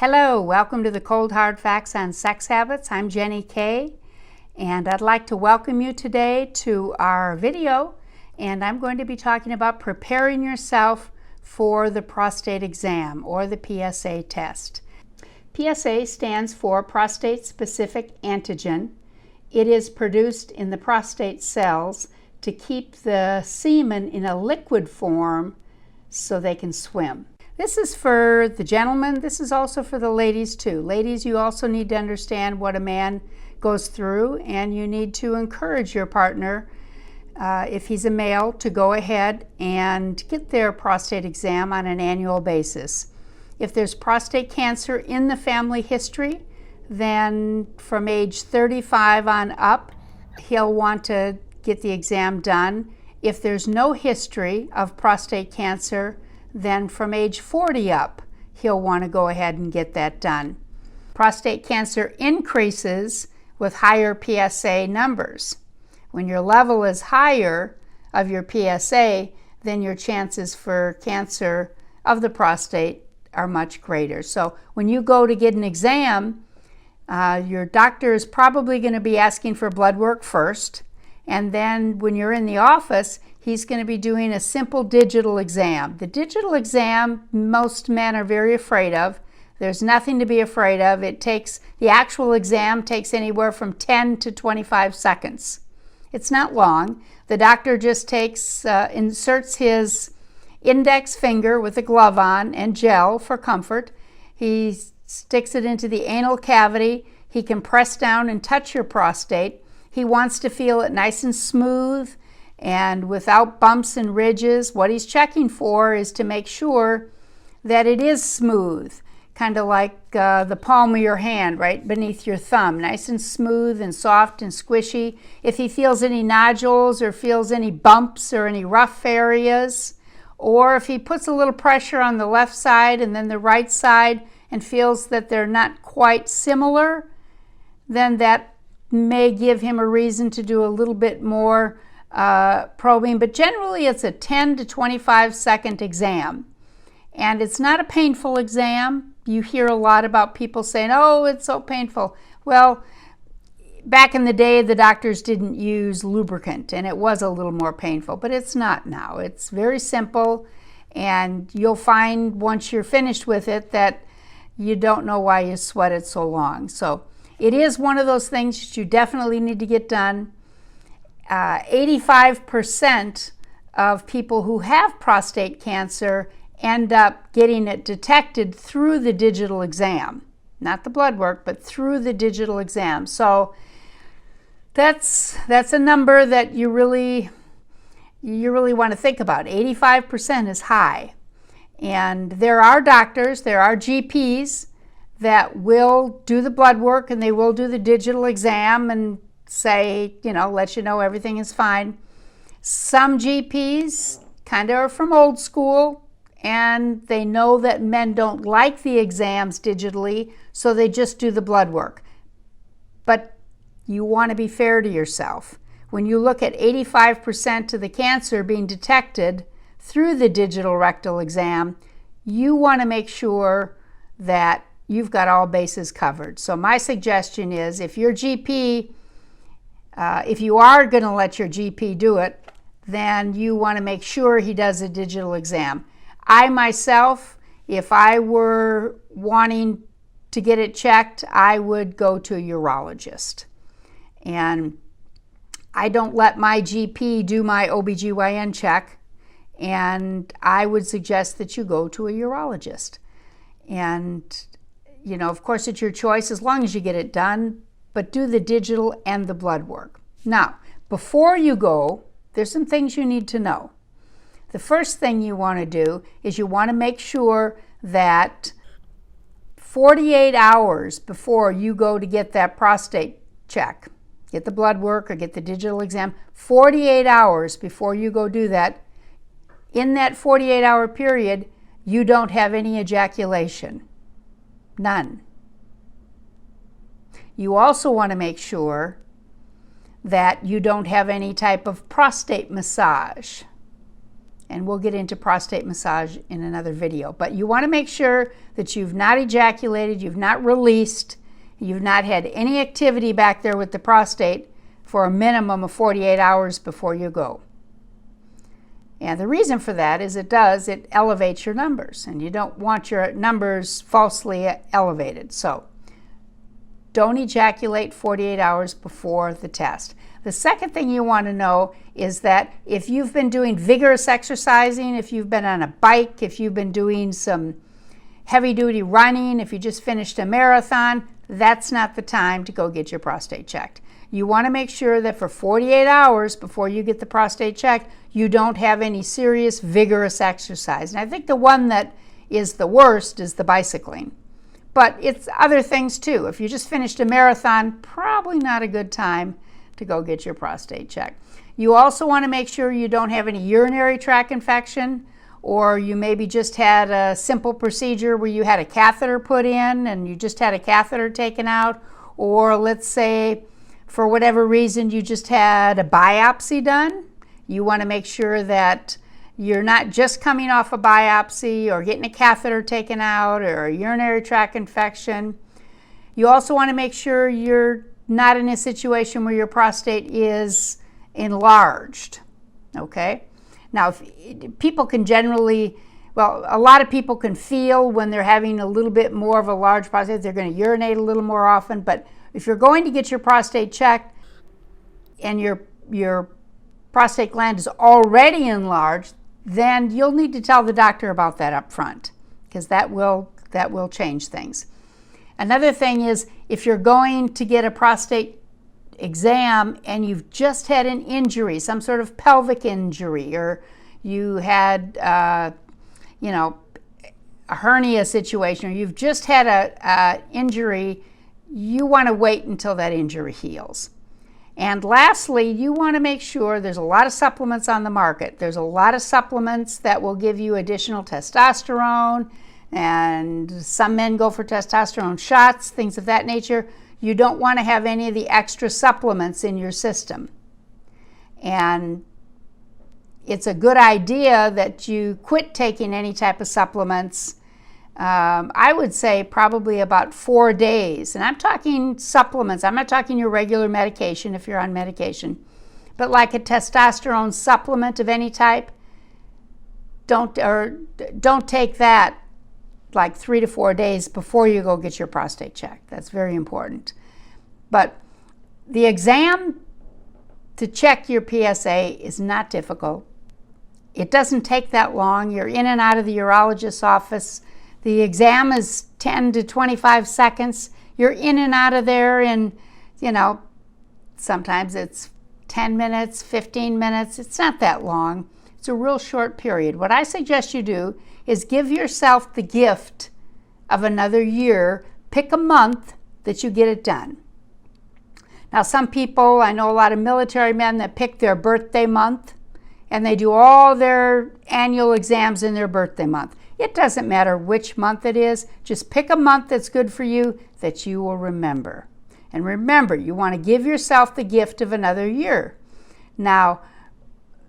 Hello, welcome to the Cold Hard Facts on Sex Habits. I'm Jenny Kay, and I'd like to welcome you today to our video, and I'm going to be talking about preparing yourself for the prostate exam or the PSA test. PSA stands for prostate-specific antigen. It is produced in the prostate cells to keep the semen in a liquid form so they can swim. This is for the gentlemen. This is also for the ladies too. Ladies, you also need to understand what a man goes through, and you need to encourage your partner, if he's a male, to go ahead and get their prostate exam on an annual basis. If there's prostate cancer in the family history, then from age 35 on up, he'll want to get the exam done. If there's no history of prostate cancer, then from age 40 up, he'll want to go ahead and get that done. Prostate cancer increases with higher PSA numbers. When your level is higher of your PSA, then your chances for cancer of the prostate are much greater. So when you go to get an exam, your doctor is probably going to be asking for blood work first, and then when you're in the office, he's going to be doing a simple digital exam. The digital exam, most men are very afraid of. There's nothing to be afraid of. The actual exam takes anywhere from 10 to 25 seconds. It's not long. The doctor just inserts his index finger with a glove on and gel for comfort. He sticks it into the anal cavity. He can press down and touch your prostate. He wants to feel it nice and smooth and without bumps and ridges. What he's checking for is to make sure that it is smooth, kind of like the palm of your hand right beneath your thumb, nice and smooth and soft and squishy. If he feels any nodules or feels any bumps or any rough areas, or if he puts a little pressure on the left side and then the right side and feels that they're not quite similar, then that may give him a reason to do a little bit more probing. But generally it's a 10 to 25 second exam, and it's not a painful exam. You hear a lot about people saying, oh, it's so painful. Well, back in the day the doctors didn't use lubricant and it was a little more painful, but it's not now. It's very simple, and you'll find once you're finished with it that you don't know why you sweated so long. So it is one of those things that you definitely need to get done. 85% of people who have prostate cancer end up getting it detected through the digital exam. Not the blood work, but through the digital exam. So that's a number that you really want to think about. 85% is high. And there are doctors, there are GPs that will do the blood work and they will do the digital exam and say, let you know everything is fine. Some GPs kind of are from old school, and they know that men don't like the exams digitally, so they just do the blood work. But you want to be fair to yourself. When you look at 85% of the cancer being detected through the digital rectal exam, you want to make sure that you've got all bases covered. So my suggestion is, if your GP, if you are going to let your GP do it, then you want to make sure he does a digital exam. I myself, if I were wanting to get it checked, I would go to a urologist. And I don't let my GP do my OBGYN check, and I would suggest that you go to a urologist. And of course, it's your choice as long as you get it done, but do the digital and the blood work. Now, before you go, there's some things you need to know. The first thing you want to do is you want to make sure that 48 hours before you go to get that prostate check, get the blood work or get the digital exam, 48 hours before you go do that, in that 48-hour period, you don't have any ejaculation. None. You also want to make sure that you don't have any type of prostate massage. And we'll get into prostate massage in another video. But you want to make sure that you've not ejaculated, you've not released, you've not had any activity back there with the prostate for a minimum of 48 hours before you go. And the reason for that is it elevates your numbers, and you don't want your numbers falsely elevated. So don't ejaculate 48 hours before the test. The second thing you want to know is that if you've been doing vigorous exercising, if you've been on a bike, if you've been doing some heavy-duty running, if you just finished a marathon, that's not the time to go get your prostate checked. You want to make sure that for 48 hours before you get the prostate checked, you don't have any serious vigorous exercise. And I think the one that is the worst is the bicycling. But it's other things too. If you just finished a marathon, probably not a good time to go get your prostate checked. You also want to make sure you don't have any urinary tract infection, or you maybe just had a simple procedure where you had a catheter put in and you just had a catheter taken out, or let's say for whatever reason you just had a biopsy done. You want to make sure that you're not just coming off a biopsy or getting a catheter taken out or a urinary tract infection. You also want to make sure you're not in a situation where your prostate is enlarged, okay? Now, people can generally, a lot of people can feel when they're having a little bit more of a large prostate, they're going to urinate a little more often, but if you're going to get your prostate checked and your prostate gland is already enlarged, then you'll need to tell the doctor about that up front, because that will change things. Another thing is, if you're going to get a prostate exam and you've just had an injury, some sort of pelvic injury, or you had, a hernia situation, or you've just had a injury, you want to wait until that injury heals. And lastly, you want to make sure there's a lot of supplements on the market. There's a lot of supplements that will give you additional testosterone, and some men go for testosterone shots, things of that nature. You don't want to have any of the extra supplements in your system. And it's a good idea that you quit taking any type of supplements. I would say probably about 4 days. And I'm talking supplements. I'm not talking your regular medication if you're on medication. But like a testosterone supplement of any type, don't take that like 3 to 4 days before you go get your prostate checked. That's very important. But the exam to check your PSA is not difficult. It doesn't take that long. You're in and out of the urologist's office. The exam is 10 to 25 seconds. You're in and out of there in, sometimes it's 10 minutes, 15 minutes. It's not that long. It's a real short period. What I suggest you do is give yourself the gift of another year. Pick a month that you get it done. Now, some people, I know a lot of military men that pick their birthday month, and they do all their annual exams in their birthday month. It doesn't matter which month it is. Just pick a month that's good for you that you will remember. And remember, you want to give yourself the gift of another year. Now,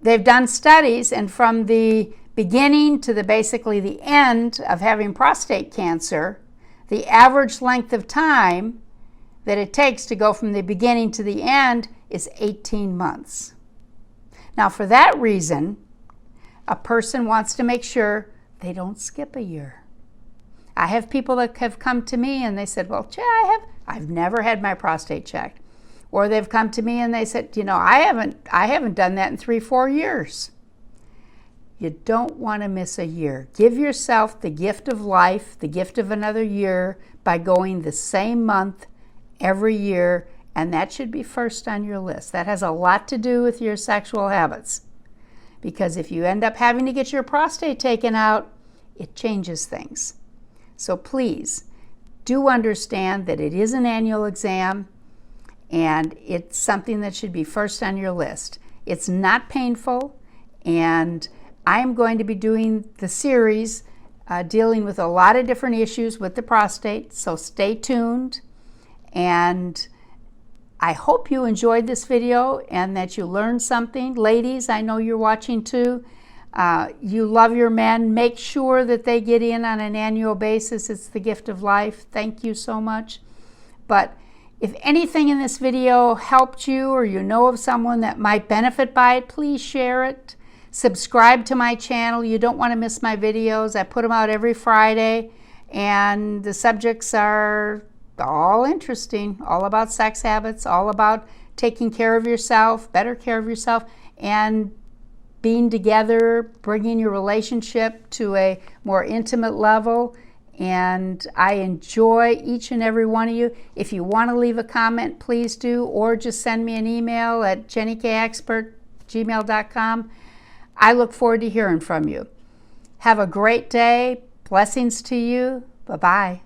they've done studies, and from the beginning to basically the end of having prostate cancer, the average length of time that it takes to go from the beginning to the end is 18 months. Now, for that reason, a person wants to make sure they don't skip a year. I have people that have come to me and they said, well, I've never had my prostate checked. Or they've come to me and they said, I haven't done that in 3-4 years. You don't want to miss a year. Give yourself the gift of life, the gift of another year, by going the same month every year, and that should be first on your list. That has a lot to do with your sexual habits, because if you end up having to get your prostate taken out, it changes things. So please do understand that it is an annual exam, and it's something that should be first on your list. It's not painful, and I'm going to be doing the series dealing with a lot of different issues with the prostate, so stay tuned. And I hope you enjoyed this video and that you learned something. Ladies, I know you're watching too. You love your men. Make sure that they get in on an annual basis. It's the gift of life. Thank you so much. But if anything in this video helped you, or you know of someone that might benefit by it, please share it. Subscribe to my channel. You don't want to miss my videos. I put them out every Friday, and the subjects are all interesting, all about sex habits, all about taking care of yourself, better care of yourself, and being together, bringing your relationship to a more intimate level. And I enjoy each and every one of you. If you want to leave a comment, please do, or just send me an email at jennykexpert@gmail.com. I look forward to hearing from you. Have a great day. Blessings to you. Bye-bye.